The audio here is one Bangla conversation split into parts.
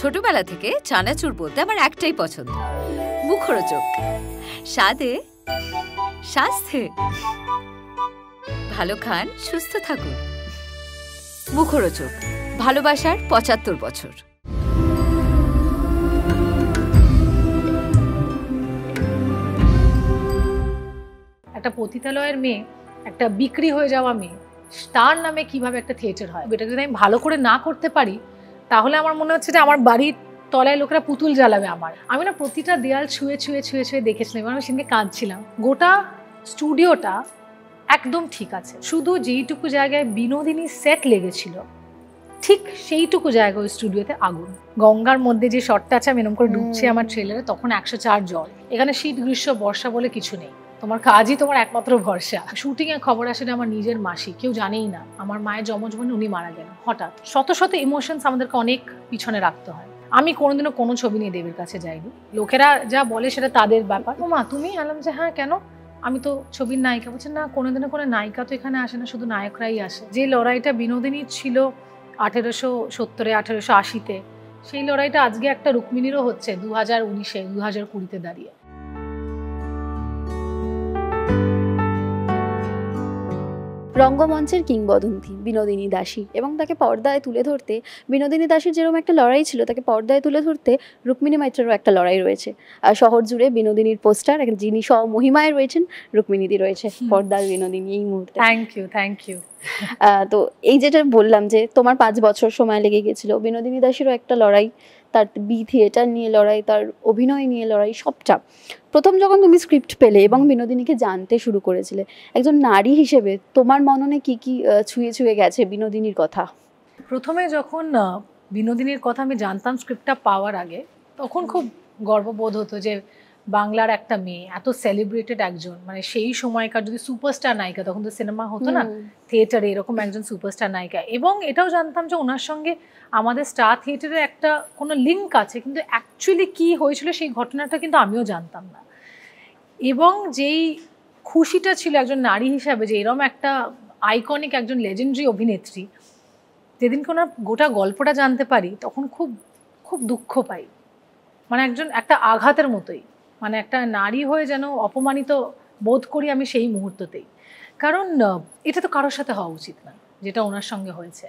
ছোটবেলা থেকে চানাচুর বলতে আমার একটাই পছন্দ, মুখরোচক। স্বাদে, স্বাস্থ্যে। ভালো খান, সুস্থ থাকুন। মুখরোচক, ভালোবাসার ৭৫ বছর। একটা পতিতালয়ের মেয়ে, একটা বিক্রি হয়ে যাওয়া মেয়ে, তার নামে কিভাবে একটা থিয়েটার হয়, এটা যদি আমি ভালো করে না করতে পারি তাহলে আমার মনে হচ্ছে যে আমার বাড়ির তলায় লোকেরা পুতুল জ্বালাবে আমার। আমি না প্রতিটা দেয়াল ছুঁয়ে ছুঁয়ে ছুঁয়ে ছুঁয়ে দেখেছিলাম এবং আমি সেদিকে কাঁদছিলাম। গোটা স্টুডিওটা একদম ঠিক আছে, শুধু যেইটুকু জায়গায় বিনোদিনী সেট লেগেছিল ঠিক সেইটুকু জায়গা ওই স্টুডিওতে আগুন। গঙ্গার মধ্যে যে শটটা আছে আমি এরকম করে ডুবছে আমার ট্রেলারে, তখন ১০৪ জল। এখানে শীত গ্রীষ্ম বর্ষা বলে কিছু নেই, তোমার কাজই তোমার একমাত্র ভরসা। শুটিং এর খবর আসে আমার নিজের মাসি, কেউ জানেই না আমার মায়ের যমজ বোন, উনি মারা গেলেন হঠাৎ। শত শত ইমোশনস আমাদেরকে অনেক পিছনে রাখতে হয়। আমি কোনোদিনও কোনো ছবি নিয়ে দেবীর কাছে যাইনি, লোকেরা যা বলে সেটা তাদের ব্যাপার। ও মা তুমি? আলাম যে হ্যাঁ কেন, আমি তো ছবির নায়িকা। বলছে না, কোনোদিনও কোনো নায়িকা তো এখানে আসে না, শুধু নায়করাই আসে। যে লড়াইটা বিনোদিনীর ছিল ১৮৭০-এ ১৮৮০-তে, সেই লড়াইটা আজকে একটা রুক্মিণীরও হচ্ছে ২০১৯-এ ২০২০-তে দাঁড়িয়ে। রঙ্গমঞ্চের কিংবদন্তি বিনোদিনী দাসী, এবং তাকে পর্দায় তুলে ধরতে বিনোদিনী দাসীর যেরকম একটা লড়াই ছিল, তাকে পর্দায় তুলে ধরতে রুক্মিণী মৈত্রেরও একটা লড়াই রয়েছে। আর শহর জুড়ে বিনোদিনীর পোস্টার, যিনি মহিমায় রয়েছেন রুক্মিণীদি রয়েছে, পর্দার বিনোদিনী এই মুহূর্তে। Thank you. তো এই যেটা বললাম যে তোমার ৫ বছর সময় লেগে গেছিল, বিনোদিনী দাসীরও একটা লড়াই, তার বি থিয়েটার নিয়ে লড়াই, তার অভিনয় নিয়ে লড়াই, সবটা। প্রথম যখন তুমি স্ক্রিপ্ট পেলে এবং বিনোদিনীকে জানতে শুরু করেছিলে, একজন নারী হিসেবে তোমার মননে কি কি ছুঁয়ে ছুঁয়ে গেছে বিনোদিনীর কথা? প্রথমে যখন বিনোদিনীর কথা আমি জানতাম স্ক্রিপ্টটা পাওয়ার আগে, তখন খুব গর্ববোধ হতো যে বাংলার একটা মেয়ে, এত সেলিব্রেটেড একজন, মানে সেই সময়কার যদি সুপারস্টার নায়িকা, তখন তো সিনেমা হতো না, থিয়েটারে এরকম একজন সুপারস্টার নায়িকা। এবং এটাও জানতাম যে ওনার সঙ্গে আমাদের স্টার থিয়েটারের একটা কোনো লিঙ্ক আছে, কিন্তু অ্যাকচুয়ালি কী হয়েছিল সেই ঘটনাটা কিন্তু আমিও জানতাম না। এবং যেই খুশিটা ছিল একজন নারী হিসাবে যে এরকম একটা আইকনিক একজন লেজেন্ডারি অভিনেত্রী, যেদিনকে ওনার গোটা গল্পটা জানতে পারি তখন খুব খুব দুঃখ পাই, মানে একটা আঘাতের মতোই, মানে একটা নারী হয়ে যেন অপমানিত বোধ করি আমি সেই মুহূর্ততেই। কারণ এটা তো কারোর সাথে হওয়া উচিত না, যেটা ওনার সঙ্গে হয়েছে।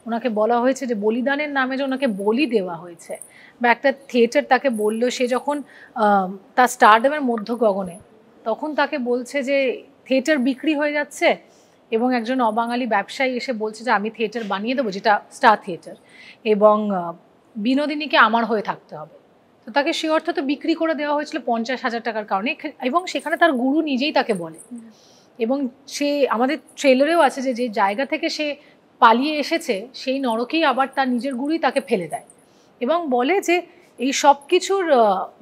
ওনাকে বলা হয়েছে যে বলিদানের নামে যে ওনাকে বলি দেওয়া হয়েছে, বা একটা থিয়েটার তাকে বললো, সে যখন তার স্টারডমের মধ্য গগনে, তখন তাকে বলছে যে থিয়েটার বিক্রি হয়ে যাচ্ছে, এবং একজন অবাঙালি ব্যবসায়ী এসে বলছে যে আমি থিয়েটার বানিয়ে দেবো, যেটা স্টার থিয়েটার, এবং বিনোদিনীকে আমার হয়ে থাকতে হবে। তো তাকে সে অর্থে তো বিক্রি করে দেওয়া হয়েছিল ৫০,০০০ টাকার কারণে, এবং সেখানে তার গুরু নিজেই তাকে বলে, এবং সে আমাদের ট্রেলারেও আছে যে যে জায়গা থেকে সে পালিয়ে এসেছে সেই নরকেই আবার তার নিজের গুরুই তাকে ফেলে দেয়, এবং বলে যে এই সব কিছুর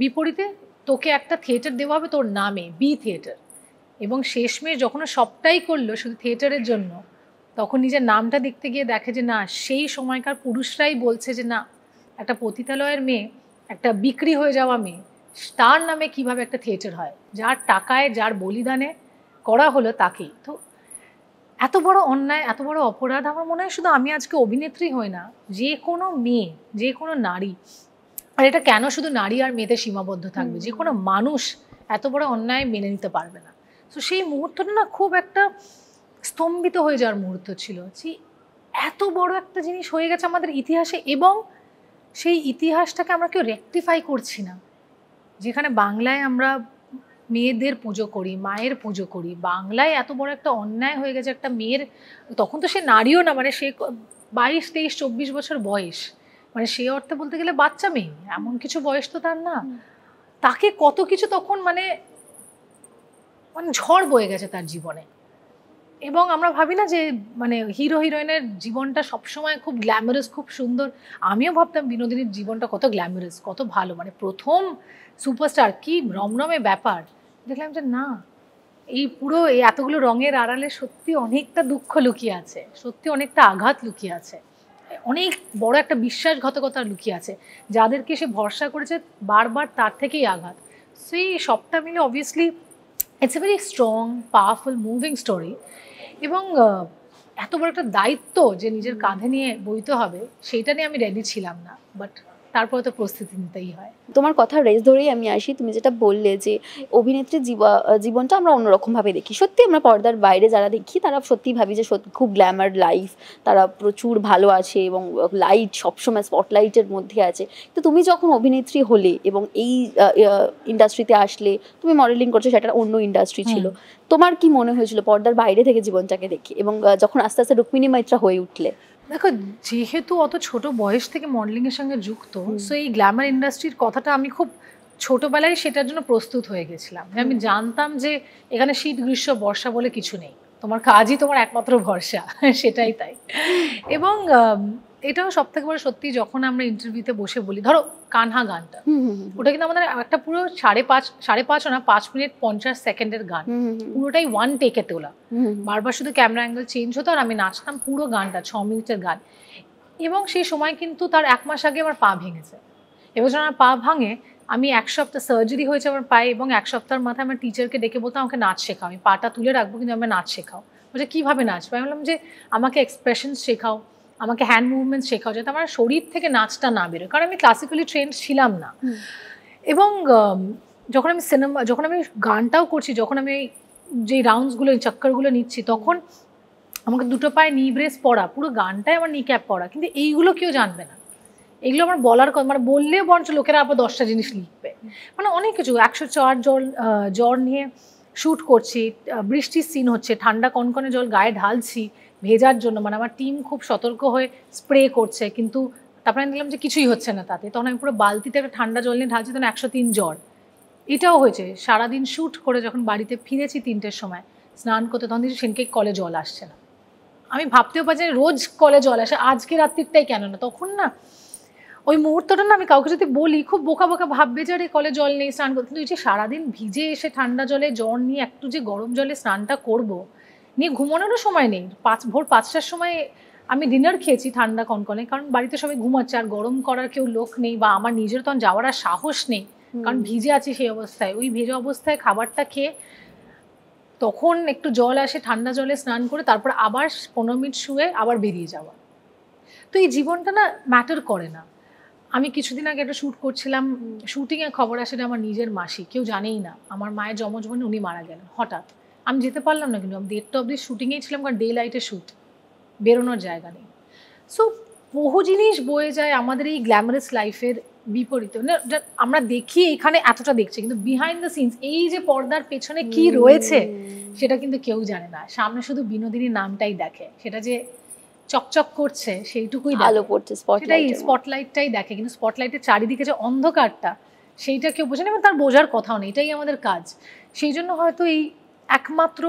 বিপরীতে তোকে একটা থিয়েটার দেওয়া হবে তোর নামে, বি থিয়েটার। এবং শেষমেশ যখন সবটাই করলো শুধু থিয়েটারের জন্য, তখন নিজের নামটা দেখতে গিয়ে দেখে যে না, সেই সময়কার পুরুষরাই বলছে যে না, একটা পতিতালয়ের মেয়ে, একটা বিক্রি হয়ে যাওয়া মেয়ে, তার নামে কিভাবে একটা থিয়েটার হয়, যার টাকায় যার বলিদানে করা হলো তাকেই। তো এত বড় অন্যায়, এত বড় অপরাধ, আমার মনে হয় শুধু আমি আজকে অভিনেত্রী হই না, যে কোনো মেয়ে, যে কোনো নারী, আর এটা কেন শুধু নারী আর মেয়েতে সীমাবদ্ধ থাকবে, যে কোনো মানুষ এত বড় অন্যায় মেনে নিতে পারবে না। তো সেই মুহূর্তটা না খুব একটা স্তম্ভিত হয়ে যাওয়ার মুহূর্ত ছিল, যে এত বড় একটা জিনিস হয়ে গেছে আমাদের ইতিহাসে, এবং সেই ইতিহাসটাকে আমরা কেউ রেকটিফাই করছি না। যেখানে বাংলায় আমরা মেয়েদের পুজো করি, মায়ের পুজো করি, বাংলায় এত বড় একটা অন্যায় হয়ে গেছে একটা মেয়ের, তখন তো সে নারীও না, মানে সে ২২, ২৩, ২৪ বছর বয়স, মানে সে অর্থে বলতে গেলে বাচ্চা মেয়ে, এমন কিছু বয়স তো তার না। তাকে কত কিছু তখন মানে ঝড় বয়ে গেছে তার জীবনে। এবং আমরা ভাবি না যে মানে হিরো হিরোইনের জীবনটা সবসময় খুব গ্ল্যামারাস, খুব সুন্দর। আমিও ভাবতাম বিনোদিনীর জীবনটা কত গ্ল্যামারাস, কত ভালো, মানে প্রথম সুপারস্টার, কি রমরমে ব্যাপার। দেখলাম যে না, এই পুরো এই এতগুলো রঙের আড়ালে সত্যি অনেকটা দুঃখ লুকিয়ে আছে, সত্যি অনেকটা আঘাত লুকিয়ে আছে, অনেক বড় একটা বিশ্বাসঘাতকতা লুকিয়ে আছে। যাদেরকে সে ভরসা করেছে বারবার তার থেকেই আঘাত। সেই সবটা মিলে obviously it's a very strong, powerful, moving story. এবং এত বড় একটা দায়িত্ব যে নিজের কাঁধে নিয়ে বইতে হবে, সেইটা নিয়ে আমি রেডি ছিলাম না, বাট তারপরে তো প্রস্তুতি নিতেই হয়। তোমার কথা রেস ধরেই আমি আসি, তুমি যেটা বললে যে অভিনেত্রীর জীবনটা আমরা অন্যরকম ভাবে দেখি। সত্যি আমরা পর্দার বাইরে যারা দেখি তারা সত্যি ভাবি যে সত্যি খুব গ্ল্যামার লাইফ, তারা প্রচুর ভালো আছে এবং লাইট সবসময় স্পটলাইটের মধ্যে আছে। তো তুমি যখন অভিনেত্রী হলে এবং এই ইন্ডাস্ট্রিতে আসলে, তুমি মডেলিং করছো, সেটা অন্য ইন্ডাস্ট্রি ছিল, তোমার কি মনে হয়েছিল পর্দার বাইরে থেকে জীবনটাকে দেখি এবং যখন আস্তে আস্তে রুক্মিণী মৈত্রা হয়ে উঠলে? দেখো, যেহেতু অত ছোট বয়স থেকে মডেলিং এর সঙ্গে যুক্ত, সো এই গ্ল্যামার ইন্ডাস্ট্রির কথাটা আমি খুব ছোটবেলায় সেটার জন্য প্রস্তুত হয়ে গেছিলাম। আমি জানতাম যে এখানে শীত গ্রীষ্ম বর্ষা বলে কিছু নেই, তোমার কাজই তোমার একমাত্র ভরসা, সেটাই তাই। এবং এটাও সব থেকে বড় সত্যি, যখন আমরা ইন্টারভিউতে বসে বলি, ধরো কানহা গানটা, ওটা কিন্তু আমাদের একটা পুরো 5.5 না 5 মিনিট 50 সেকেন্ডের গান, পুরোটাই ওয়ান টেকে তোলা, বারবার শুধু ক্যামেরা অ্যাঙ্গেল চেঞ্জ হতো আর আমি নাচতাম পুরো গানটা, 6 মিনিটের গান। এবং সেই সময় কিন্তু তার 1 মাস আগে আমার পা ভেঙেছে। এবার যখন আমার পা ভাঙে, আমি 1 সপ্তাহ সার্জারি হয়েছে আমার পায়ে, এবং 1 সপ্তাহের মাথায় আমার টিচারকে ডেকে বলতাম আমাকে নাচ শেখাও, আমি পাটা তুলে রাখবো কিন্তু আমি নাচ শেখাও। বলছে কীভাবে নাচবো? আমি বললাম যে আমাকে এক্সপ্রেশনস শেখাও, আমাকে হ্যান্ড মুভমেন্টস শেখাও, যাতে আমার শরীর থেকে নাচটা না বেরোয়, কারণ আমি ক্লাসিক্যালি ট্রেন্ড ছিলাম না। এবং যখন আমি গানটাও করছি, যখন আমি যে রাউন্ডসগুলো চক্করগুলো নিচ্ছি, তখন আমাকে দুটো পায়ে নি ব্রেস পরা, পুরো গানটাই আমার নি ক্যাপ পরা, কিন্তু এইগুলো কেউ জানবে না। এগুলো আমার বলার কথা, মানে বললে বরঞ্চ লোকেরা আবার 10টা জিনিস লিখবে, মানে অনেক কিছু। 104 জ্বর নিয়ে শ্যুট করছি, বৃষ্টির সিন হচ্ছে, ঠান্ডা কনকনে জল গায়ে ঢালছি ভেজার জন্য, মানে আমার টিম খুব সতর্ক হয়ে স্প্রে করছে, কিন্তু তারপরে আমি দেখলাম যে কিছুই হচ্ছে না তাতে, তখন আমি পুরো বালতিতে একটা ঠান্ডা জল নিয়ে ঢালছি, তখন 103 জ্বর। এটাও হয়েছে। সারাদিন শ্যুট করে যখন বাড়িতে ফিরেছি 3টের সময় স্নান করতে, তখন দেখছি সেনকে কলে জল আসছে না। আমি ভাবতেও পারছি রোজ কলে জল আসে, আজকে রাত্রিরটাই কেন না। তখন না ওই মুহূর্তটা না আমি কাউকে যদি বলি খুব বোকা বোকা ভাববে যে আরে কলে জল নেই স্নান করতে, কিন্তু এই যে সারাদিন ভিজে এসে ঠান্ডা জলে জ্বর নিয়ে একটু যে গরম জলে স্নানটা করব, নিয়ে ঘুমানোরও সময় নেই। ভোর 5টার সময় আমি ডিনার খেয়েছি ঠান্ডা কনকনে, কারণ বাড়িতে সবাই ঘুমাচ্ছে আর গরম করার কেউ লোক নেই, বা আমার নিজের তখন যাওয়ার আর সাহস নেই, কারণ ভিজে আছি সেই অবস্থায়। ওই ভেজা অবস্থায় খাবারটা খেয়ে তখন একটু জল আসে, ঠান্ডা জলে স্নান করে তারপর আবার 15 মিনিট শুয়ে আবার বেরিয়ে যাওয়া। তো এই জীবনটা না ম্যাটার করে না। আমি কিছুদিন আগে একটা শ্যুট করছিলাম, শ্যুটিংয়ে খবর আসে যে আমার নিজের মাসি, কেউ জানেই না, আমার মায়ের যমজ বোন, উনি মারা গেলেন হঠাৎ। আমি যেতে পারলাম না, কিন্তু আমি 1:30 অবধি শ্যুটিংয়েই ছিলাম, কারণ ডে লাইটে শ্যুট, বেরোনোর জায়গা নেই। সো বহু জিনিস বয়ে যায় আমাদের এই গ্ল্যামারাস লাইফের বিপরীতে। আমরা দেখি এখানে এতটা দেখছি, কিন্তু বিহাইন্ড দ্য সিনস এই যে পর্দার পেছনে কি রয়েছে সেটা কিন্তু কেউ জানে না। সামনে শুধু বিনোদিনীর নামটাই দেখে, সেটা যে চকচক করছে সেইটুকুই আলো পড়ছে, স্পটলাইটটাই দেখে, কিন্তু স্পটলাইটের চারিদিকে যে অন্ধকারটা সেইটা কেউ বোঝে না, এবং তার বোঝার কথাও নেই। এটাই আমাদের কাজ। সেই জন্য হয়তো এই একমাত্র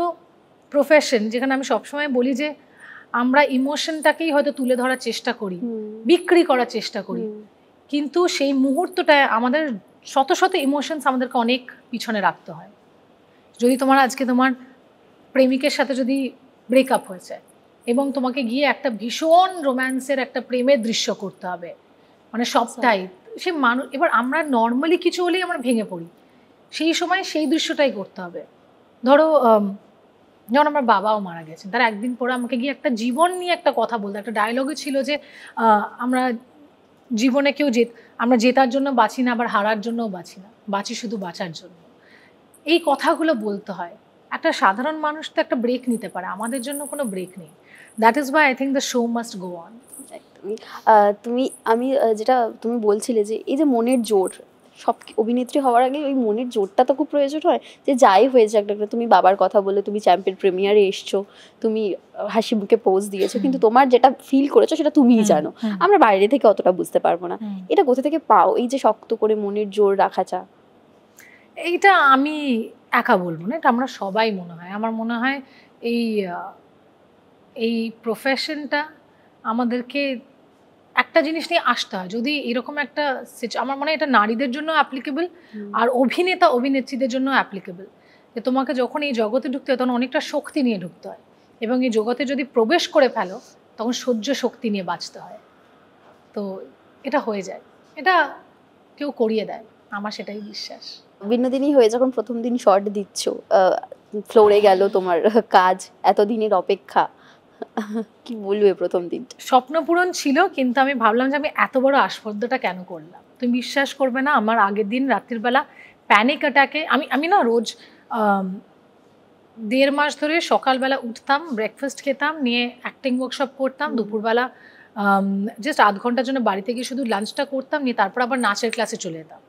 প্রফেশন যেখানে আমি সবসময় বলি যে আমরা ইমোশনটাকেই হয়তো তুলে ধরার চেষ্টা করি, বিক্রি করার চেষ্টা করি, কিন্তু সেই মুহূর্তটায় আমাদের শত শত ইমোশনস আমাদেরকে অনেক পিছনে রাখতে হয়। যদি তোমার আজকে তোমার প্রেমিকের সাথে যদি ব্রেকআপ হয়েছে এবং তোমাকে গিয়ে একটা ভীষণ রোম্যান্সের একটা প্রেমের দৃশ্য করতে হবে, মানে সবটাই সে মানুষ, এবার আমরা নর্মালি কিছু হলেই আমরা ভেঙে পড়ি, সেই সময় সেই দৃশ্যটাই করতে হবে। ধরো যখন আমার বাবাও মারা গেছেন, তার একদিন পরে আমাকে গিয়ে একটা জীবন নিয়ে একটা কথা বলতে, একটা ডায়লগে ছিল যে আমরা জীবনে আমরা জেতার জন্য বাঁচি না, আবার হারার জন্যও বাঁচি না, বাঁচি শুধু বাঁচার জন্য। এই কথাগুলো বলতে হয়। একটা সাধারণ মানুষ তো একটা ব্রেক নিতে পারে, আমাদের জন্য কোনো ব্রেক নেই। That is Y I think the show must go on. আমি যেটা তুমি বলছিলে যে এই যে মনের জোর, সব অভিনেত্রী হওয়ার আগে ওই মনের জোরটা তো খুব প্রয়োজন হয়, যে যাই হয়েছে একটা, তুমি বাবার কথা বলে তুমি চ্যাম্পিয়ন প্রিমিয়ারে এসছো, তুমি হাসি মুখে পোজ দিয়েছো, কিন্তু তোমার যেটা ফিল করেছো সেটা তুমিই জানো, আমরা বাইরে থেকে অতটা বুঝতে পারবো না। এটা কোথা থেকে পাও এই যে শক্ত করে মনের জোর রাখাটা? এইটা আমি একা বলবো না, এটা আমরা সবাই মনে হয়। আমার মনে হয় এই প্রফেশনটা আমাদেরকে একটা জিনিস নিয়ে আসতে হয়। যদি এরকম একটা আমার মনে হয় এটা নারীদের জন্য অ্যাপ্লিকেবল, আর অভিনেতা অভিনেত্রীদের জন্য অ্যাপ্লিকেবল, যে তোমাকে যখন এই জগতে ঢুকতে হয় তখন অনেকটা শক্তি নিয়ে ঢুকতে হয়, এবং এই জগতে যদি প্রবেশ করে ফেলো তখন সহ্য শক্তি নিয়ে বাঁচতে হয়। তো এটা হয়ে যায়, এটা কেউ করিয়ে দেয়, আমার সেটাই বিশ্বাস। বিনোদিনী হয়ে যখন প্রথম দিন শর্ট দিচ্ছ, ফ্লোরে গেল তোমার কাজ, এতদিনের অপেক্ষা, কি বলবে প্রথম দিনটা? স্বপ্ন পূরণ ছিল, কিন্তু আমি ভাবলাম যে আমি এত বড় আস্পর্ধটা কেন করলাম। তুমি বিশ্বাস করবে না, আমার আগের দিন রাত্রির বেলা প্যানিক অ্যাটাকে আমি না রোজ 1.5 মাস ধরে সকালবেলা উঠতাম, ব্রেকফাস্ট খেতাম, নিয়ে অ্যাক্টিং ওয়ার্কশপ করতাম, দুপুরবেলা জাস্ট 0.5 ঘন্টার জন্য বাড়িতে গিয়ে শুধু লাঞ্চটা করতাম, নিয়ে তারপর আবার নাচের ক্লাসে চলে যেতাম।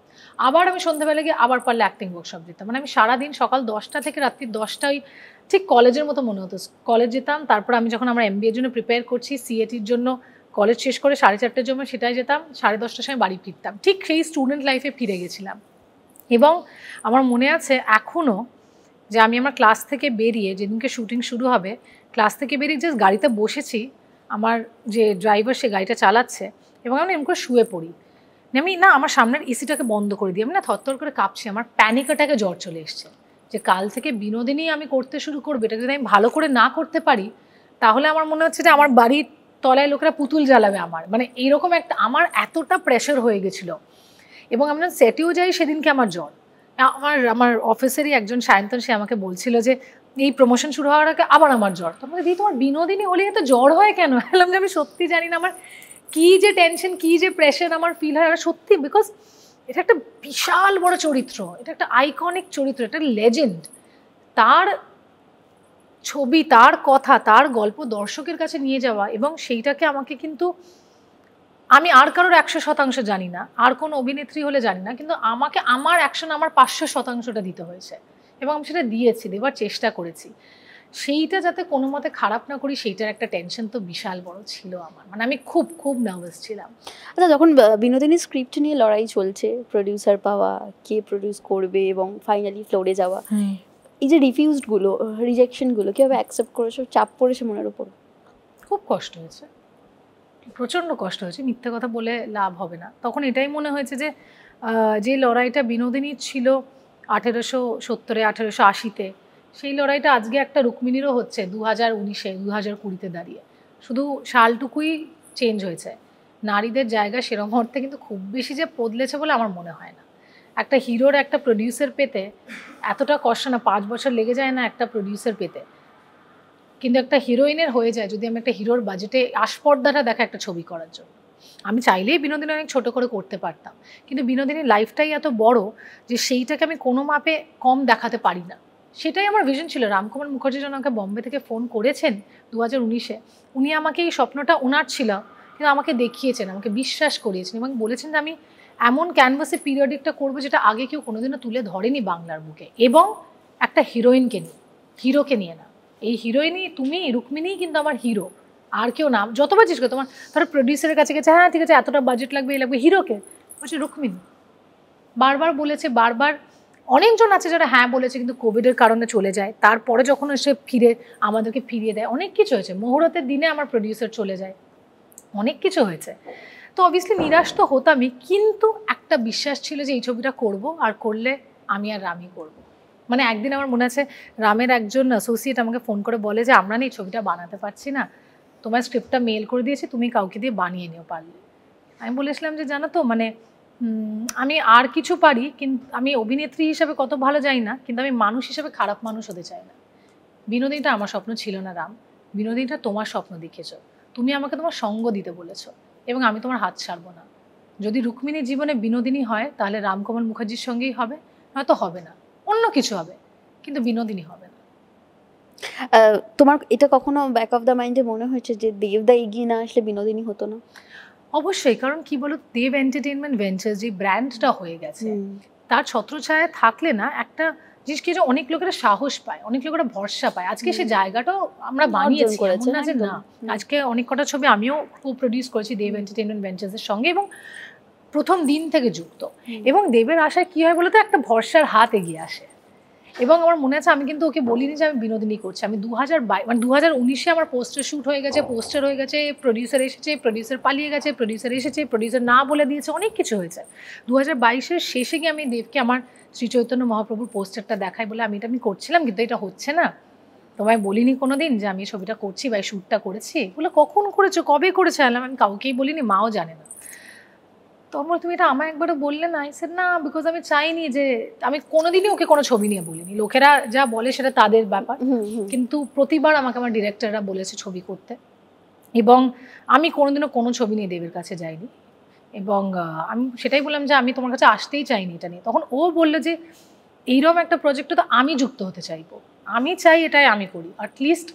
আবার আমি সন্ধ্যাবেলা গিয়ে আবার পারলে অ্যাক্টিং ওয়ার্কশপ যেতাম। মানে আমি সারাদিন সকাল 10টা থেকে রাত্রি 10টায় ঠিক কলেজের মতো মনে হতো। কলেজ যেতাম, তারপর আমি যখন আমার MBA এর জন্য প্রিপেয়ার করছি, CATর জন্য কলেজ শেষ করে 4:30টার জন্য সেটাই যেতাম, 10:30টার সময় বাড়ি ফিরতাম। ঠিক সেই স্টুডেন্ট লাইফে ফিরে গেছিলাম। এবং আমার মনে আছে এখনও যে আমি আমার ক্লাস থেকে বেরিয়ে, যেদিনকে শুটিং শুরু হবে, ক্লাস থেকে বেরিয়ে জাস্ট গাড়িতে বসেছি, আমার যে ড্রাইভার সে গাড়িটা চালাচ্ছে, এবং আমি এমন করে শুয়ে পড়ি। আমি না আমার সামনের এসিটাকে বন্ধ করে দিই, আমি না থরথর করে কাঁপছি, আমার প্যানিক অ্যাটাকে জ্বর চলে এসছে যে কাল থেকে বিনোদিনী আমি করতে শুরু করবো, এটাকে যদি আমি ভালো করে না করতে পারি তাহলে আমার মনে হচ্ছে যে আমার বাড়ির তলায় লোকেরা পুতুল জ্বালাবে আমার, মানে এইরকম একটা আমার এতটা প্রেশার হয়ে গেছিলো। এবং আমরা সেটেও যাই, সেদিনকে আমার জ্বর। আমার অফিসেরই একজন সায়ন্তন, সে আমাকে বলছিল যে এই প্রমোশন শুরু হওয়ার আগে আবার আমার জ্বর। তখন দিদি তোমার বিনোদিনী হলে এত জ্বর হয় কেন? বললাম যে আমি সত্যি জানি না, আমার কী যে টেনশন, কী যে প্রেশার আমার ফিল হয় সত্যি, বিকজ এটা একটা বিশাল বড় চরিত্র, এটা একটা আইকনিক চরিত্র, এটা লেজেন্ড। তার ছবি, তার কথা, তার গল্প দর্শকের কাছে নিয়ে যাওয়া, এবং সেইটাকে আমাকে কিন্তু আমি আর কারোর 100% জানি না, আর কোনো অভিনেত্রী হলে জানি না, কিন্তু আমাকে আমার অ্যাকশন আমার 500%টা দিতে হয়েছে, এবং আমি সেটা দিয়েছি, দেবার চেষ্টা করেছি। সেইটা যাতে কোনো মতে খারাপ না করি, সেইটার একটা টেনশন তো বিশাল বড় ছিল আমার, মানে আমি খুব খুব নার্ভাস ছিলাম। আচ্ছা, যখন বিনোদিনী স্ক্রিপ্ট নিয়ে লড়াই চলছে, প্রডিউসার পাওয়া, কে প্রডিউস করবে, এবং ফাইনালি ফ্লোরে যাওয়া, এই যে রিফিউজডগুলো, রিজেকশনগুলো কীভাবে অ্যাকসেপ্ট করেছো? চাপ পড়েছে মনের উপর? খুব কষ্ট হয়েছে, প্রচণ্ড কষ্ট হয়েছে, মিথ্যে কথা বলে লাভ হবে না। তখন এটাই মনে হয়েছে যে যে লড়াইটা বিনোদিনীর ছিল 1870-এ 1880-তে, সেই লড়াইটা আজকে একটা রুক্মিণীরও হচ্ছে 2019-এ 2020-তে দাঁড়িয়ে, শুধু সালটুকুই চেঞ্জ হয়েছে। নারীদের জায়গা সেরকম অর্থে কিন্তু খুব বেশি যে বদলেছে বলে আমার মনে হয় না। একটা হিরোর একটা প্রডিউসার পেতে এতটা কষ্ট না, 5 বছর লেগে যায় না একটা প্রডিউসার পেতে, কিন্তু একটা হিরোইনের হয়ে যায় যদি আমি একটা হিরোর বাজেটে আস্পর্ধাটা দেখা একটা ছবি করার জন্য। আমি চাইলেই বিনোদিনী অনেক ছোট করে করতে পারতাম, কিন্তু বিনোদিনীর লাইফটাই এত বড় যে সেইটাকে আমি কোনো মাপে কম দেখাতে পারি না। সেটাই আমার ভিশন ছিল। রামকুমার মুখার্জি যখন আমাকে বম্বে থেকে ফোন করেছেন 2019-এ, উনি আমাকে এই স্বপ্নটা ওনার ছিল, কিন্তু আমাকে দেখিয়েছেন, আমাকে বিশ্বাস করিয়েছেন, এবং বলেছেন যে আমি এমন ক্যানভাসে পিরিয়ডিকটা করবো যেটা আগে কেউ কোনোদিনও তুলে ধরেনি বাংলার বুকে, এবং একটা হিরোইনকে নিয়ে, হিরোকে নিয়ে না। এই হিরোইনই তুমি, রুক্মিণী কিন্তু আমার হিরো, আর কেউ না। যতবার জিজ্ঞেস করো তোমার ধরো প্রডিউসারের কাছে গেছে, হ্যাঁ ঠিক আছে এতটা বাজেট লাগবে, এই লাগবে, হিরোকে বলছে রুক্মিণী। বারবার বলেছে, বারবার অনেকজন আছে যারা হ্যাঁ বলেছে, কিন্তু কোভিডের কারণে চলে যায়, তারপরে যখন এসে ফিরে আমাদেরকে ফিরিয়ে দেয়, অনেক কিছু হয়েছে। মুহূর্তের দিনে আমার প্রডিউসার চলে যায়, অনেক কিছু হয়েছে। তো অবভিয়াসলি নিরাশ তো হতামই, কিন্তু একটা বিশ্বাস ছিল যে এই ছবিটা করব, আর করলে আমি আর রামই করব। মানে একদিন আমার মনে আছে রামের একজন অ্যাসোসিয়েট আমাকে ফোন করে বলে যে আমরা না এই ছবিটা বানাতে পারছি না, তোমার স্ক্রিপ্টটা মেল করে দিয়েছি, তুমি কাউকে দিয়ে বানিয়ে নিও পারলে। আমি বলেছিলাম যে জানো তো, মানে আমি আর কিছু পারি, কিন্তু আমি অভিনেত্রী হিসাবে কত ভালো যাই না, কিন্তু আমি মানুষ হিসাবে খারাপ মানুষ হতে চাই না। বিনোদিনীটা আমার স্বপ্ন ছিল না রাম, বিনোদিনীটা তোমার স্বপ্ন দেখিয়েছো, তুমি আমাকে তোমার সঙ্গ দিতে বলেছো, এবং আমি তোমার হাত ছাড়বো না। যদি রুক্মিণীর জীবনে বিনোদিনী হয় তাহলে রামকুমার মুখার্জির সঙ্গেই হবে, হয়তো হবে না, অন্য কিছু হবে, কিন্তু বিনোদিনী হবে না। তোমার এটা কখনো ব্যাক অফ দ্য মাইন্ডে মনে হয়েছে যে দেবদা এগিয়ে না আসলে বিনোদিনী হতো না? অবশ্যই, কারণ কি বলো, দেব এন্টারটেইনমেন্ট ভেঞ্চার্স যে ব্র্যান্ডটা হয়ে গেছে, তার ছত্রছায়া থাকলে না একটা জিনিস কি, যে অনেক লোকেরা সাহস পায়, অনেক লোকেরা ভরসা পায়। আজকে সে জায়গাটাও আমরা বানিয়েছি, এমন না যে না। আজকে অনেক কটা ছবি আমিও প্রডিউস করেছি দেব এন্টারটেইনমেন্ট ভেঞ্চার্সের সঙ্গে, এবং প্রথম দিন থেকে যুক্ত। এবং দেবের আশায় কি হয় বলতো, একটা ভরসার হাত এগিয়ে আসে। এবং আমার মনে আছে আমি কিন্তু ওকে বলিনি যে আমি বিনোদিনী করছি। আমি 2019-এ আমার পোস্টার শ্যুট হয়ে গেছে, পোস্টার হয়ে গেছে, প্রডিউসার এসেছে, প্রডিউসার পালিয়ে গেছে, প্রডিউসার এসেছে, প্রডিউসার না বলে দিয়েছে, অনেক কিছু হয়েছে। 2022-এর শেষে গিয়ে আমি দেবকে আমার শ্রী চৈতন্য মহাপ্রভুর পোস্টারটা দেখাই, বলে আমি এটা আমি করছিলাম, কিন্তু এটা হচ্ছে না, তোমায় বলিনি কোনো দিন যে আমি ছবিটা করছি বা শ্যুটটা করেছি। বলে কখন করেছো, কবে করেছো? আমি কাউকেই বলিনি, মাও জানে না। তখন তুমি এটা আমায় একবারও বললে না? আই সেড না, বিকজ আমি চাইনি যে, আমি কোনোদিনই ওকে কোনো ছবি নিয়ে বলিনি। লোকেরা যা বলে সেটা তাদের ব্যাপার, কিন্তু প্রতিবার আমাকে আমার ডিরেক্টররা বলেছে ছবি করতে, এবং আমি কোনোদিনও কোনো ছবি নিয়ে দেবের কাছে যাইনি। এবং আমি সেটাই বললাম যে আমি তোমার কাছে আসতেই চাইনি এটা নিয়ে। তখন ও বললো যে এইরকম একটা প্রজেক্টে তো আমি যুক্ত হতে চাইবো, আমি চাই এটাই আমি করি, অ্যাটলিস্ট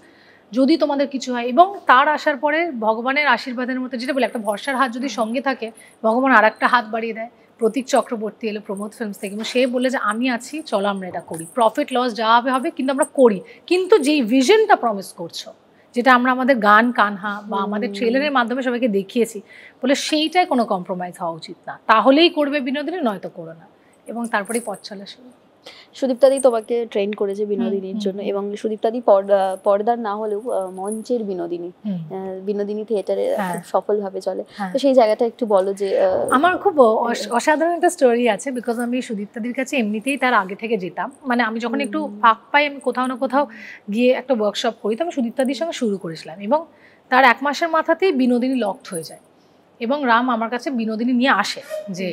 যদি তোমাদের কিছু হয়। এবং তার আসার পরে ভগবানের আশীর্বাদের মতো, যেটা বলে একটা ভরসার হাত যদি সঙ্গে থাকে, ভগবান আর একটা হাত বাড়িয়ে দেয়। প্রতীক চক্রবর্তী এলো প্রমোদ ফিল্মস থেকে, এবং সে বলে যে আমি আছি, চলো আমরা এটা করি, প্রফিট লস যা হবে হবে, কিন্তু আমরা করি। কিন্তু যেই ভিশনটা প্রমিস করছো, যেটা আমরা আমাদের গান কানহা বা আমাদের ট্রেলারের মাধ্যমে সবাইকে দেখিয়েছি, বলে সেইটাই কোনো কম্প্রোমাইজ হওয়া উচিত না। তাহলেই করবে বিনোদিনী, নয়তো করো না। এবং তারপরেই পথ চলা শুরু। সুদীপ্তাদি তোমাকে ট্রেন করেছে বিনোদিনীর জন্য, এবং সুদীপ্তাদি পর্দার না হলেও মঞ্চের বিনোদিনী, বিনোদিনী থিয়েটারে খুব সফলভাবে চলে। তো সেই জায়গাটা একটু বলো। যে আমার খুব অসাধারণ একটা স্টোরি আছে, বিকজ আমি সুদীপ্তাদির কাছে এমনিতেই তার আগে থেকে যেতাম। মানে আমি যখন একটু ফাঁক পাই, আমি কোথাও না কোথাও গিয়ে একটা ওয়ার্কশপ করি, তো আমি সুদীপ্তাদির সঙ্গে শুরু করেছিলাম। এবং তার 1 মাসের মাথাতেই বিনোদিনী লকড হয়ে যায়, এবং রাম আমার কাছে বিনোদিনী নিয়ে আসে যে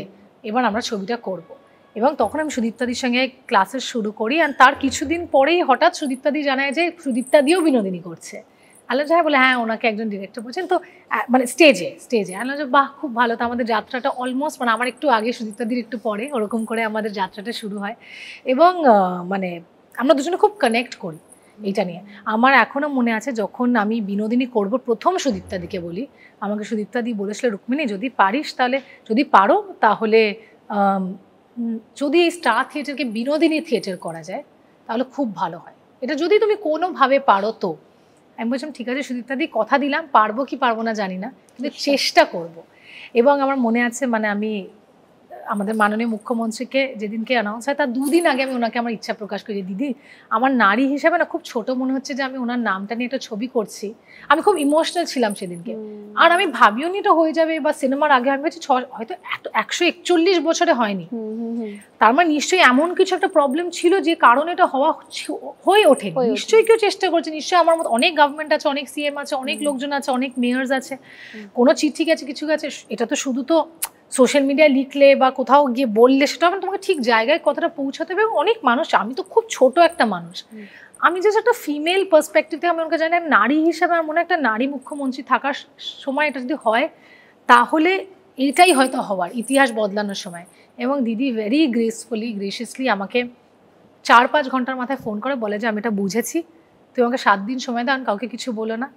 এবার আমরা ছবিটা করব। এবং তখন আমি সুদীপ্তাদির সঙ্গে ক্লাসেস শুরু করি, আর তার কিছুদিন পরেই হঠাৎ সুদীপ্তাদি জানায় যে সুদীপ্তাদিও বিনোদিনী করছে। আল্লাহ যাই বলে হ্যাঁ, ওনাকে একজন ডিরেক্টর বলছেন, তো মানে স্টেজে আল্লাহ যে বাহ, খুব ভালো। তো আমাদের যাত্রাটা অলমোস্ট, মানে আমার একটু আগে সুদীপ্তাদির একটু পরে, ওরকম করে আমাদের যাত্রাটা শুরু হয়। এবং মানে আমরা দুজনে খুব কানেক্ট করি এইটা নিয়ে। আমার এখনও মনে আছে, যখন আমি বিনোদিনী করব প্রথম সুদীপ্তাদিকে বলি, আমাকে সুদীপ্তাদি বলেছিল রুক্মিণী যদি পারিস তাহলে, যদি পারো তাহলে যদি এই স্টার থিয়েটারকে বিনোদিনী থিয়েটার করা যায় তাহলে খুব ভালো হয়, এটা যদি তুমি কোনোভাবে পারো। তো আমি বলছিলাম ঠিক আছে সুদীপ্তাদি, কথা দিলাম, পারবো কি পারবো না জানি না, কিন্তু চেষ্টা করব। এবং আমার মনে আছে, মানে আমি আমাদের মাননীয় মুখ্যমন্ত্রীকে যেদিনকে অ্যানাউন্স হয় তার 2 দিন আগে আমি ওনাকে আমার ইচ্ছা প্রকাশ করি, দিদি আমার নারী হিসাবে না খুব ছোট মনে হচ্ছে যে আমি ওনার নামটা নিয়ে একটা ছবি করছি। আমি খুব ইমোশনাল ছিলাম সেদিনকে, আর আমি ভাবিও নি এটা হয়ে যাবে, বা সিনেমার আগে আমি বলছি হয়তো 141 বছরে হয়নি, তার মানে নিশ্চয়ই এমন কিছু একটা প্রবলেম ছিল যে কারণে এটা হয়ে ওঠে। নিশ্চয়ই কেউ চেষ্টা করছে, নিশ্চয়ই আমার মতো অনেক গভর্নমেন্ট আছে, অনেক সিএম আছে, অনেক লোকজন আছে, অনেক মেয়র্স আছে, কোনো চিঠি গেছে, কিছু গেছে। এটা তো শুধু তো সোশ্যাল মিডিয়ায় লিখলে বা কোথাও গিয়ে বললে সেটা মানে তোমাকে ঠিক জায়গায় কথাটা পৌঁছাতে হবে। এবং অনেক মানুষ, আমি তো খুব ছোট একটা মানুষ, আমি জাস্ট একটা ফিমেল পার্সপেক্টিভ থেকে আমি ওনাকে জানি, নারী হিসেবে আমার মনে একটা নারী মুখ্যমন্ত্রী থাকার সময় এটা যদি হয় তাহলে এটাই হয়তো হওয়ার, ইতিহাস বদলানোর সময়। এবং দিদি ভেরি গ্রেসিয়াসলি আমাকে 4-5 ঘন্টার মাথায় ফোন করে বলে যে আমি এটা বুঝেছি, তুই আমাকে 7 দিন সময় দাও, কাউকে কিছু বলো না,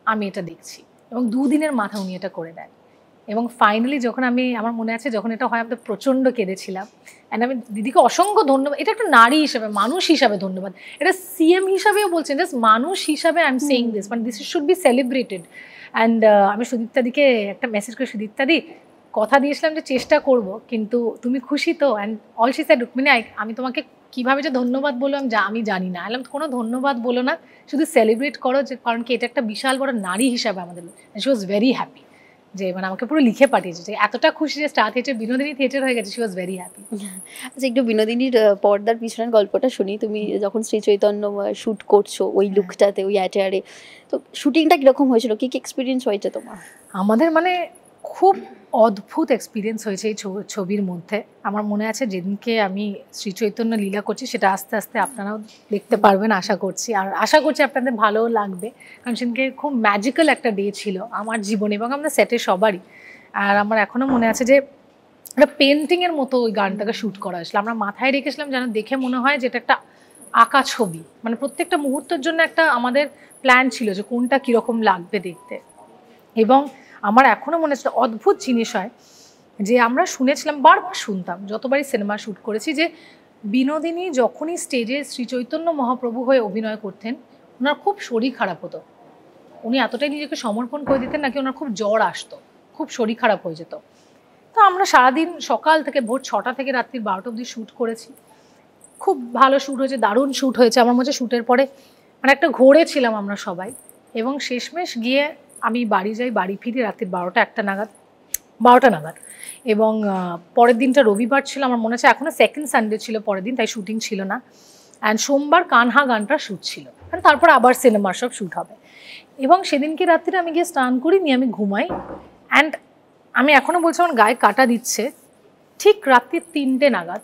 আমি এটা দেখছি। এবং 2 দিনের মাথায় উনি এটা করে দেন। এবং ফাইনালি যখন আমার মনে আছে যখন এটা হয়, আমি তো প্রচণ্ড কেঁদেছিলাম। অ্যান্ড আমি দিদিকে অসংখ্য ধন্যবাদ, এটা একটা নারী হিসাবে, মানুষ হিসাবে ধন্যবাদ, এটা সিএম হিসাবেও বলছেন, জাস্ট মানুষ হিসাবে আই এম সেইং দিস, মানে this should be celebrated. And আমি সুদীপ্তাদিকে একটা মেসেজ করে, সুদীপ্তাদি কথা দিয়েছিলাম যে চেষ্টা করব, কিন্তু তুমি খুশি তো? And all she said, Rukmini আমি তোমাকে কীভাবে যে ধন্যবাদ বললাম আমি জানি না। এলাম কোনো ধন্যবাদ বলো না, শুধু সেলিব্রেট করো, যে কারণ কি এটা একটা বিশাল বড় নারী হিসাবে আমাদের। শি ওয়াজ ভেরি হ্যাপি, যে মানে আমাকে পুরো লিখে পাঠিয়েছে যে এতটা খুশি যে স্টার থিয়েটার বিনোদিনী থিয়েটার হয়ে গেছে। She was very happy. আচ্ছা, একটু বিনোদিনীর পর্দার পিছনের গল্পটা শুনি। তুমি যখন শ্রী চৈতন্য শ্যুট করছো ওই লুকটাতে, ওই অ্যাটায়ারে, তো শুটিংটা কীরকম হয়েছিল, কী কী এক্সপিরিয়েন্স হয়েছে তোমার? আমাদের মানে খুব অদ্ভুত এক্সপিরিয়েন্স হয়েছে এই ছবির মধ্যে। আমার মনে আছে যেদিনকে আমি শ্রী চৈতন্য লীলা করছি, সেটা আস্তে আস্তে আপনারাও দেখতে পারবেন আশা করছি, আর আশা করছি আপনাদের ভালোও লাগবে, কারণ সেদিনকে খুব ম্যাজিক্যাল একটা ডে ছিল আমার জীবনে এবং আমাদের সেটে সবারই। আর আমার এখনও মনে আছে যে একটা পেন্টিংয়ের মতো ওই গানটাকে শ্যুট করা হয়েছিল, আমরা মাথায় রেখেছিলাম যেন দেখে মনে হয় যেটা একটা আঁকা ছবি, মানে প্রত্যেকটা মুহূর্তের জন্য একটা আমাদের প্ল্যান ছিল যে কোনটা কীরকম লাগবে দেখতে। এবং আমার এখনও মনে হচ্ছে অদ্ভুত জিনিস হয় যে আমরা শুনেছিলাম, বারবার শুনতাম যতবারই সিনেমা শ্যুট করেছি, যে বিনোদিনী যখনই স্টেজে শ্রী চৈতন্য মহাপ্রভু হয়ে অভিনয় করতেন ওনার খুব শরীর খারাপ হতো, উনি এতটাই নিজেকে সমর্পণ করে দিতেন নাকি ওনার খুব জ্বর আসতো, খুব শরীর খারাপ হয়ে যেত। তো আমরা সারাদিন সকাল থেকে ভোর 6টা থেকে রাত্রি 12টা অবধি শ্যুট করেছি, খুব ভালো শ্যুট হয়েছে, দারুণ শ্যুট হয়েছে। আমার মধ্যে শ্যুটের পরে মানে একটা ঘোরে ছিলাম আমরা সবাই, এবং শেষমেশ গিয়ে আমি বাড়ি যাই, বাড়ি ফিরি রাত্রি 12টা নাগাদ। এবং পরের দিনটা রবিবার ছিল আমার মনে আছে, এখনও সেকেন্ড সানডে ছিল পরের দিন, তাই শ্যুটিং ছিল না। অ্যান্ড সোমবার কানহা গানটা শ্যুট ছিল, কারণ তারপর আবার সিনেমার সব শ্যুট হবে। এবং সেদিনকে রাত্রিরে আমি গিয়ে স্নান করি, নিয়ে আমি ঘুমাই। অ্যান্ড আমি এখনো বলছি আমার গায়ে কাটা দিচ্ছে। ঠিক রাত্রি 3টে নাগাদ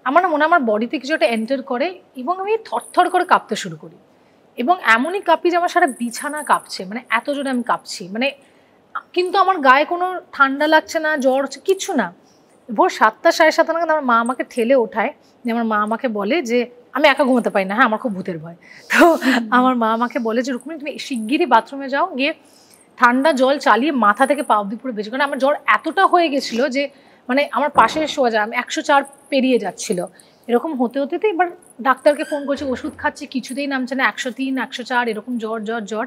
আমার না মনে হয় আমার বডিতে কিছু একটা এন্টার করে এবং আমি থরথর করে কাঁপতে শুরু করি এবং এমনই কাঁপি যে আমার সারা বিছানা কাঁপছে, মানে এত জোরে আমি কাঁপছি, মানে কিন্তু আমার গায়ে কোনো ঠান্ডা লাগছে না, জ্বর হচ্ছে কিচ্ছু না। ভোর 7টা 7:30 নাগাদ আমার মা আমাকে ঠেলে ওঠায়, যে আমার মা আমাকে বলে যে আমি একা ঘুমাতে পারি না, হ্যাঁ আমার খুব ভূতের ভয়, তো আমার মা আমাকে বলে যে রুক্মিণী তুমি শিগগিরই বাথরুমে যাও, গিয়ে ঠান্ডা জল চালিয়ে মাথা থেকে পা অব্দি পুরো ভেজে, কারণ আমার জ্বর এতটা হয়ে গেছিলো যে মানে আমার পাশে শোয়া যায়, আমি 104 পেরিয়ে যাচ্ছিল। এরকম হতে হতে তো এবার ডাক্তারকে ফোন করছি, ওষুধ খাচ্ছি, কিছুতেই নামছে না, 103 104 এরকম জ্বর জ্বর জ্বর।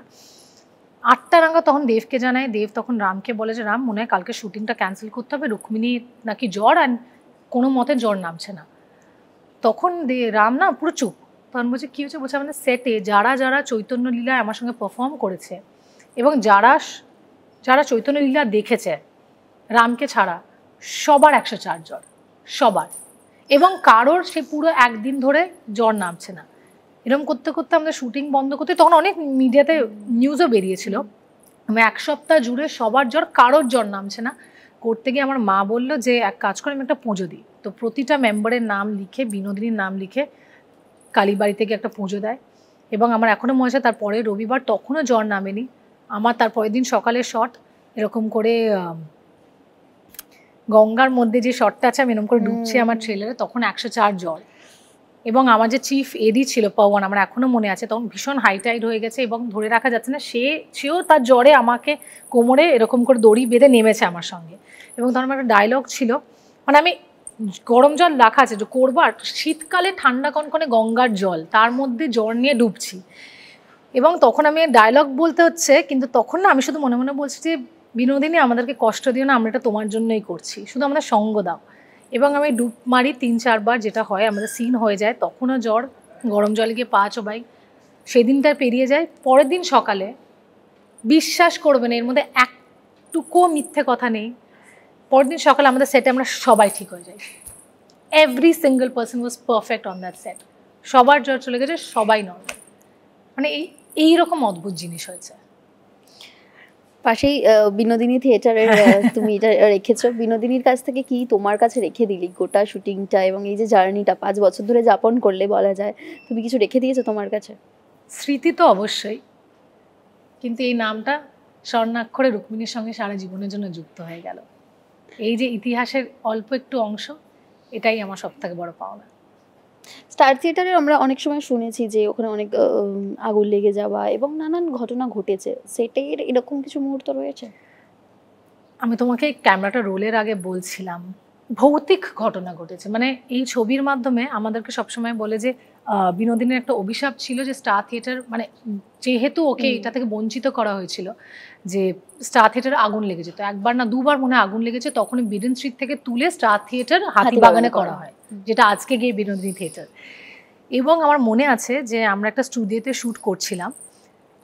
8টা নাগাদ তখন দেবকে জানায়, দেব তখন রামকে বলে যে রাম মনে হয় কালকে শুটিংটা ক্যান্সেল করতে হবে, রুক্মিণী নাকি জ্বর আর কোনো মতে জ্বর নামছে না। তখন রাম না পুরো চুপ, তখন বলছে কী হচ্ছে, বলছে আমাদের সেটে যারা যারা চৈতন্য লীলায় আমার সঙ্গে পারফর্ম করেছে এবং যারা যারা চৈতন্য লীলা দেখেছে রামকে ছাড়া সবার 104 জ্বর, সবার, এবং কারোর সে পুরো একদিন ধরে জ্বর নামছে না। এরকম করতে করতে আমাদের শুটিং বন্ধ করতে, তখন অনেক মিডিয়াতে নিউজও বেরিয়েছিল, আমি 1 সপ্তাহ জুড়ে সবার জ্বর, কারোর জ্বর নামছে না। করতে গিয়ে আমার মা বললো যে এক কাজ করে আমি একটা পুজো দিই, তো প্রতিটা মেম্বারের নাম লিখে, বিনোদিনীর নাম লিখে কালীবাড়ি থেকে একটা পুজো দেয়। এবং আমার এখনও মনে আছে তারপরে রবিবার তখনও জ্বর নামেনি আমার, তারপরের দিন সকালে শট এরকম করে গঙ্গার মধ্যে যে শটটা আছে আমি এরকম করে ডুবছি আমার ট্রেলারে, তখন 104 জ্বর। এবং আমার যে চিফ এডি ছিল পবন, আমার এখনও মনে আছে, তখন ভীষণ হাইটাইড হয়ে গেছে এবং ধরে রাখা যাচ্ছে না, সেও তার জ্বরে আমাকে কোমরে এরকম করে দড়ি বেঁধে নেমেছে আমার সঙ্গে। এবং তখন আমার একটা ডায়লগ ছিল, মানে আমি গরম জল রাখা আছে যে করবো, আর শীতকালে ঠান্ডা কনকনে গঙ্গার জল, তার মধ্যে জ্বর নিয়ে ডুবছি। এবং তখন আমি ডায়লগ বলতে হচ্ছে, কিন্তু তখন না আমি শুধু মনে মনে বলছি যে বিনোদিনী আমাদেরকে কষ্ট দিও না, আমরা এটা তোমার জন্যই করছি, শুধু আমাদের সঙ্গ দাও। এবং আমি ডুব মারি 3-4 বার, যেটা হয় আমাদের সিন হয়ে যায়, তখনও জ্বর, গরম জলে গিয়ে পা চোবাই, সেদিনটা পেরিয়ে যায়। পরের দিন সকালে বিশ্বাস করবেন এর মধ্যে একটুকুও মিথ্যে কথা নেই, পরের দিন সকালে আমাদের সেটে আমরা সবাই ঠিক হয়ে যাই, every single person was perfect on that set, সবার জ্বর চলে গেছে, সবাই নর্মাল, মানে এইরকম অদ্ভুত জিনিস হয়েছে। পাশেই বিনোদিনী থিয়েটারের তুমি এটা রেখেছো, বিনোদিনীর কাছ থেকে কি তোমার কাছে রেখে দিলি গোটা শুটিংটা এবং এই যে জার্নিটা 5 বছর ধরে যাপন করলে বলা যায়, তুমি কিছু রেখে দিয়েছো তোমার কাছে? স্মৃতি তো অবশ্যই, কিন্তু এই নামটা স্বর্ণাক্ষরে রুক্মিণীর সঙ্গে সারা জীবনের জন্য যুক্ত হয়ে গেল। এই যে ইতিহাসের অল্প একটু অংশ, এটাই আমার সবথেকে বড় পাওনা। স্টার থিয়েটারে আমরা অনেক সময় শুনেছি যে ওখানে অনেক আগুন লেগে যাওয়া এবং নানান ঘটনা ঘটেছে, সেটার এরকম কিছু মুহূর্ত রয়েছে? আমি তোমাকে ক্যামেরাটা রোলের আগে বলছিলাম, ভৌতিক ঘটনা ঘটেছে, মানে এই ছবির মাধ্যমে আমাদেরকে সবসময় বলে যে বিনোদিনীর একটা অভিশাপ ছিল যে স্টার থিয়েটার, মানে যেহেতু ওকে এটা থেকে বঞ্চিত করা হয়েছিল যে স্টার থিয়েটারে আগুন লেগে যেত, একবার না দুবার মনে হয় আগুন লেগেছে, তখনই বিডেন স্ট্রিট থেকে তুলে স্টার থিয়েটার হাতিবাগানে করা হয়, যেটা আজকে গিয়ে বিনোদিনী থিয়েটার। এবং আমার মনে আছে যে আমরা একটা স্টুডিওতে শ্যুট করছিলাম,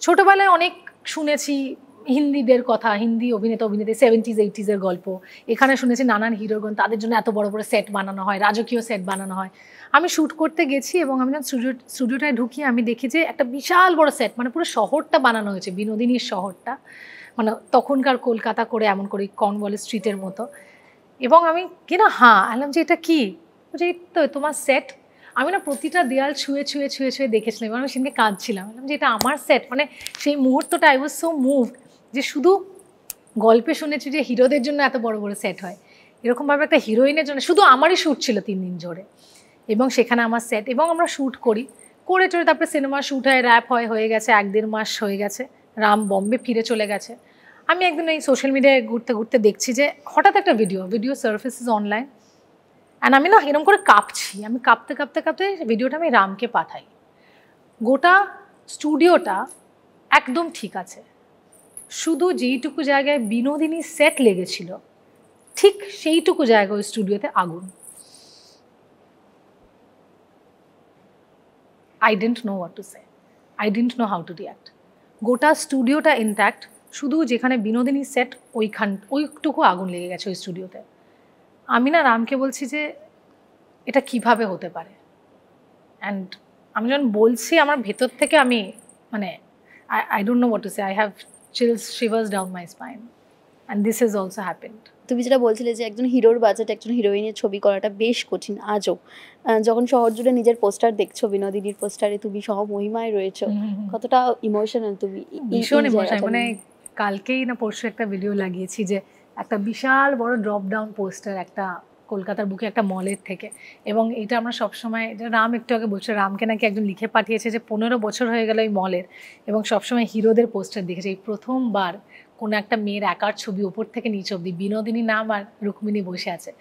ছোটোবেলায় অনেক শুনেছি হিন্দিদের কথা, হিন্দি অভিনেতা অভিনেত্রী 70s 80s গল্প, এখানে শুনেছি নানান হিরোগণ, তাদের জন্য এত বড় বড় সেট বানানো হয়, রাজকীয় সেট বানানো হয়। আমি শ্যুট করতে গেছি এবং আমি যখন স্টুডিওটায় ঢুকি আমি দেখি যে একটা বিশাল বড় সেট, মানে পুরো শহরটা বানানো হয়েছে, বিনোদিনীর শহরটা, মানে তখনকার কলকাতা করে এমন করে কর্নওয়ালিস স্ট্রিটের মতো। এবং আমি কিনা আলাম যে এটা কি, যে তো তোমার সেট। আমি না প্রতিটা দেয়াল ছুঁয়ে ছুঁয়ে ছুঁয়ে ছুঁয়ে দেখেছিলাম এবং আমি সেদিকে কাঁদছিলাম, বললাম যে এটা আমার সেট। মানে সেই মুহূর্তটা আই ওয়াজ সো মুভড, যে শুধু গল্পে শুনেছি যে হিরোদের জন্য এত বড় বড় সেট হয়, এরকমভাবে একটা হিরোইনের জন্য শুধু আমারই শ্যুট ছিল 3 দিন ধরে, এবং সেখানে আমার সেট, এবং আমরা শ্যুট করে টরে তারপরে সিনেমা শ্যুট হয়, র্যাপ হয়ে গেছে, 1-1.5 মাস হয়ে গেছে, রাম বম্বে ফিরে চলে গেছে। আমি একদিন এই সোশ্যাল মিডিয়ায় ঘুরতে ঘুরতে দেখছি যে হঠাৎ একটা ভিডিও সার্ফেসেস অনলাইন, অ্যান্ড আমি না এরকম করে কাঁপছি, আমি কাঁপতে কাঁপতে কাঁপতে ভিডিওটা আমি রামকে পাঠাই। গোটা স্টুডিওটা একদম ঠিক আছে, শুধু যেইটুকু জায়গায় বিনোদিনী সেট লেগেছিল ঠিক সেইটুকু জায়গায় ওই স্টুডিওতে আগুন। I didn't know what to say. I didn't know how to react. গোটা স্টুডিওটা ইনট্যাক্ট, শুধু যেখানে বিনোদিনী সেট ওইটুকু আগুন লেগে গেছে ওই স্টুডিওতে। আমি না রামকে বলছি যে এটা কিভাবে হতে পারে, অ্যান্ড আমি যখন বলছি আমার ভেতর থেকে আমি মানে I don't know what to say. I have chills, shivers down my spine. And this is also happened. তুমি যেটা বলছিলে যে একজন হিরোর বাজেট একজন হিরোইনের ছবি করাটা বেশ কঠিন আজও, যখন শহর জুড়ে নিজের পোস্টার দেখছো, বিনোদিনীর পোস্টারে তুমি সহ মহিমায় রয়েছো, কতটা ইমোশনাল তুমি? ভীষণ ইমোশনাল, মানে কালকেই না পরশু একটা ভিডিও লাগিয়েছি যে একটা বিশাল বড় ড্রপ ডাউন পোস্টার একটা কলকাতার বুকে একটা মলের থেকে, এবং এটা আমরা সবসময়, রাম একটু আগে বলছে, রামকে নাকি একজন লিখে পাঠিয়েছে যে 15 বছর হয়ে গেল এই মলের, এবং সবসময় হিরোদের পোস্টার দেখেছে, এই প্রথমবার কোনো একটা মেয়ের একার ছবি ওপর থেকে নিচে অব্দি বিনোদিনী নাম আর রুক্মিণী বসে আছে।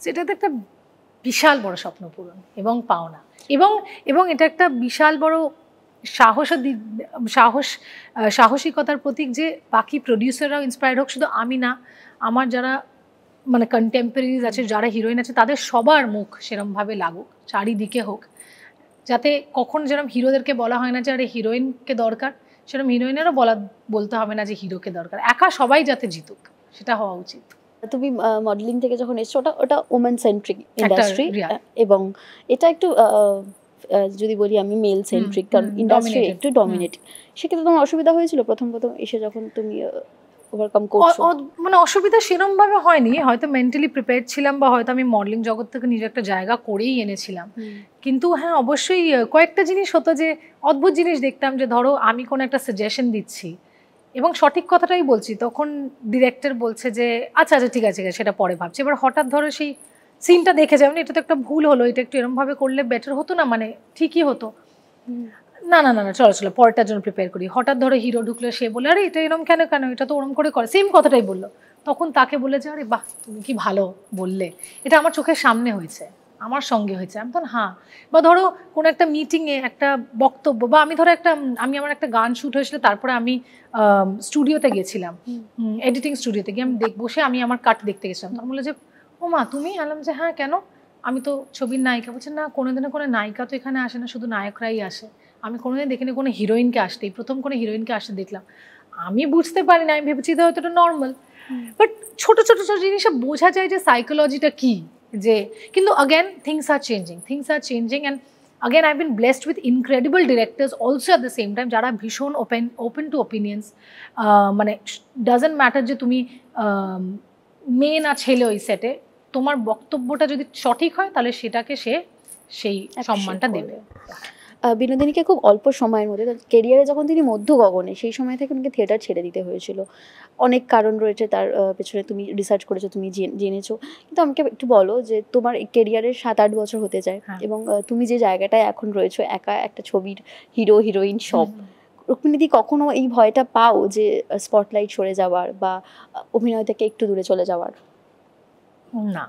সেটাতে একটা বিশাল বড় স্বপ্ন পূরণ এবং পাওনা, এবং এটা একটা বিশাল বড় সাহসিকতার প্রতীক যে বাকি প্রডিউসাররাও ইন্সপায়ার্ড হোক, শুধু আমি না, আমার যারা মানে কন্টেম্পোরারিজ আছে, যারা হিরোইন আছে, তাদের সবার মুখ সেরমভাবে লাগুক, চারিদিকে হোক, যাতে কখন যেরকম হিরোদেরকে বলা হয় না যে আরে হিরোইনকে দরকার, সেরকম হিরোইনেরও বলতে হবে না যে হিরোকে দরকার, একা সবাই যাতে জিতুক, সেটা হওয়া উচিত। তুমি মডেলিং থেকে যখন এসছো, ওটা ওমেন সেন্ট্রিক ইন্ডাস্ট্রি, এবং এটা একটু যদি বলি আমি মেল সেন্ট্রিক, কারণ ইন্ডাস্ট্রি একটু ডমিনেট। সেক্ষেত্রে তোমার অসুবিধা হয়েছিল প্রথম এসে যখন তুমি ওভারকাম করছো? মানে অসুবিধা সেরকম ভাবে হয়নি, হয়তো মেন্টালি প্রিপেয়ার্ড ছিলাম, বা হয়তো আমি মডেলিং জগৎ থেকে নিজে একটা জায়গা করেই এনেছিলাম। কিন্তু হ্যাঁ, অবশ্যই কয়েকটা জিনিস হতো যে অদ্ভুত জিনিস দেখতাম, যে ধরো আমি কোনো একটা সাজেশন দিচ্ছি এবং সঠিক কথাটাই বলছি, তখন ডিরেক্টর বলছে যে আচ্ছা আচ্ছা ঠিক আছে সেটা পরে ভাবছি, এবার হঠাৎ ধরো সেই সিনটা দেখে যাবেন, এটা তো একটা ভুল হলো, এটা একটু এরমভাবে করলে বেটার হতো না, মানে ঠিকই হতো, না না না না চলো পরেরটার জন্য প্রিপেয়ার করি। হঠাৎ ধরো হিরো ঢুকলো, সে বলে আরে এটা এরম কেন, এটা তো ওরম করে সেম কথাটাই বললো, তখন তাকে বলে যে আরে বাহ তুমি কি ভালো বললে, এটা আমার চোখের সামনে হয়েছে, আমার সঙ্গে হয়েছে, আমি তখন হ্যাঁ। বা ধরো কোনো একটা মিটিংয়ে একটা বক্তব্য, বা আমি ধরো আমি আমার একটা গান শ্যুট হয়েছিল, তারপরে আমি স্টুডিওতে গেছিলাম, এডিটিং স্টুডিওতে গিয়ে আমি বসে আমি আমার কাট দেখতে গেছিলাম, তখন বলে যে ও মা তুমি, আলাম যে হ্যাঁ কেন, আমি তো ছবির নায়িকা। বলছে না, কোনোদিনও কোনো নায়িকা তো এখানে আসে না, শুধু নায়করাই আসে, আমি কোনোদিন দেখিনি কোনো হিরোইনকে আসতে, এই প্রথম কোনো হিরোইনকে আসতে দেখলাম। আমি বুঝতে পারি না, আমি ভেবেছি হয়তো এটা নর্মাল, বাট ছোট ছোট ছোট জিনিসে বোঝা যায় যে সাইকোলজিটা কি, যে কিন্তু again things are changing and again I've been blessed with incredible directors also at the same time, যারা ভীষণ open to opinions, মানে doesn't matter যে তুমি মেয়ে না ছেলে ওই সেটে, তোমার বক্তব্যটা যদি সঠিক হয় তাহলে সেটাকে সেই সম্মানটা দেবে। বিনোদিনীকে খুব অল্প সময়ের মধ্যে, কেরিয়ারে যখন তিনি মধ্য গগনে, সেই সময় থেকে উনকে থিয়েটার ছেড়ে দিতে হয়েছিল, অনেক কারণ রয়েছে তার পেছনে, তুমি রিসার্চ করেছো, তুমি জেনেছো, কিন্তু আমাকে একটু বলো যে তোমার এই কেরিয়ারের 7-8 বছর হতে যায়, এবং তুমি যে জায়গাটায় এখন রয়েছো, একা একটা ছবির হিরো হিরোইন সব, রুক্মিণীদি কখনো এই ভয়টা পাও যে স্পটলাইট সরে যাওয়ার বা অভিনয় থেকে একটু দূরে চলে যাওয়ার? না,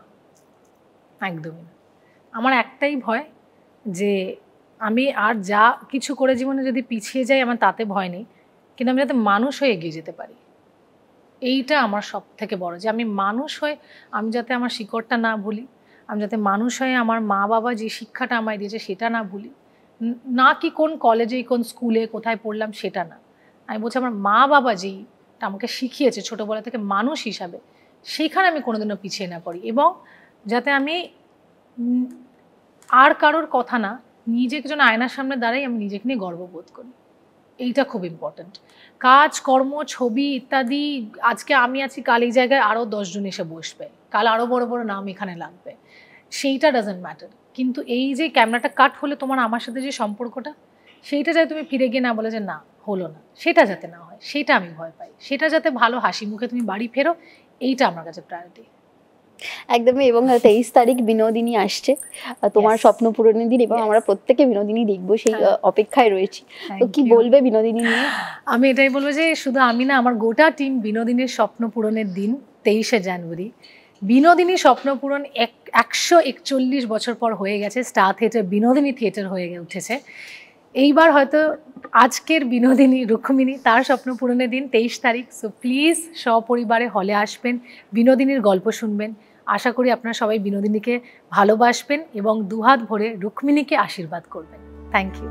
একদমই না। আমার একটাই ভয় যে আমি আর যা কিছু করে জীবনে যদি পিছিয়ে যাই, আমার তাতে ভয় নেই, কিন্তু আমি যাতে মানুষ হয়ে এগিয়ে যেতে পারি, এইটা আমার সব থেকে বড়, যে আমি মানুষ হয়ে আমি যাতে আমার শিকড়টা না ভুলি, আমি যাতে মানুষ হয়ে আমার মা বাবা যে শিক্ষাটা আমায় দিয়েছে সেটা না ভুলি, না কি কোন কলেজে কোন স্কুলে কোথায় পড়লাম সেটা না, আমি বলছি আমার মা বাবা যেইটা আমাকে শিখিয়েছে ছোটোবেলা থেকে মানুষ হিসাবে, সেইখানে আমি কোনোদিনও পিছিয়ে না পড়ি, এবং যাতে আমি আর কারোর কথা না, নিজেকে যেন আয়নার সামনে দাঁড়াই, আমি নিজেকে নিয়ে গর্ববোধ করি, এইটা খুব ইম্পর্ট্যান্ট। কাজ কর্ম ছবি ইত্যাদি, আজকে আমি আছি, কাল এই জায়গায় আরও 10 জন এসে বসবে, কাল আরও বড় বড় নাম এখানে লাগবে, সেইটা ডাজন্ট ম্যাটার, কিন্তু এই যে ক্যামেরাটা কাট হলে তোমার আমার সাথে যে সম্পর্কটা, সেইটা যাতে তুমি ফিরে গিয়ে না বলে যে না হলো না, সেটা যাতে না হয়, সেটা আমি ভয় পাই, সেটা যাতে ভালো হাসি মুখে তুমি বাড়ি ফেরো, এইটা আমার কাছে প্রায়োরিটি। একদমই, এবং 23 তারিখ বিনোদিনী আসছে, তোমার স্বপ্ন পূরণের দিন, এবং আমরা প্রত্যেকে বিনোদিনী দেখবো, সেই অপেক্ষায় রয়েছি। তো কি বলবে বিনোদিনী নিয়ে? আমি এটাই বলবো যে শুধু আমি না, আমার গোটা টিম বিনোদিনীর স্বপ্ন পূরণের দিন 23শে জানুয়ারি, বিনোদিনী স্বপ্ন পূরণ 141 বছর পর হয়ে গেছে, স্টার থিয়েটার বিনোদিনী থিয়েটার হয়ে উঠেছে, এইবার হয়তো আজকের বিনোদিনী রুক্মিণী তার স্বপ্ন পূরণের দিন 23 তারিখ। সো প্লিজ সপরিবারে হলে আসবেন, বিনোদিনীর গল্প শুনবেন, আশা করি আপনারা সবাই বিনোদিনীকে ভালোবাসবেন এবং দুহাত ভরে রুক্মিণীকে আশীর্বাদ করবেন। Thank you.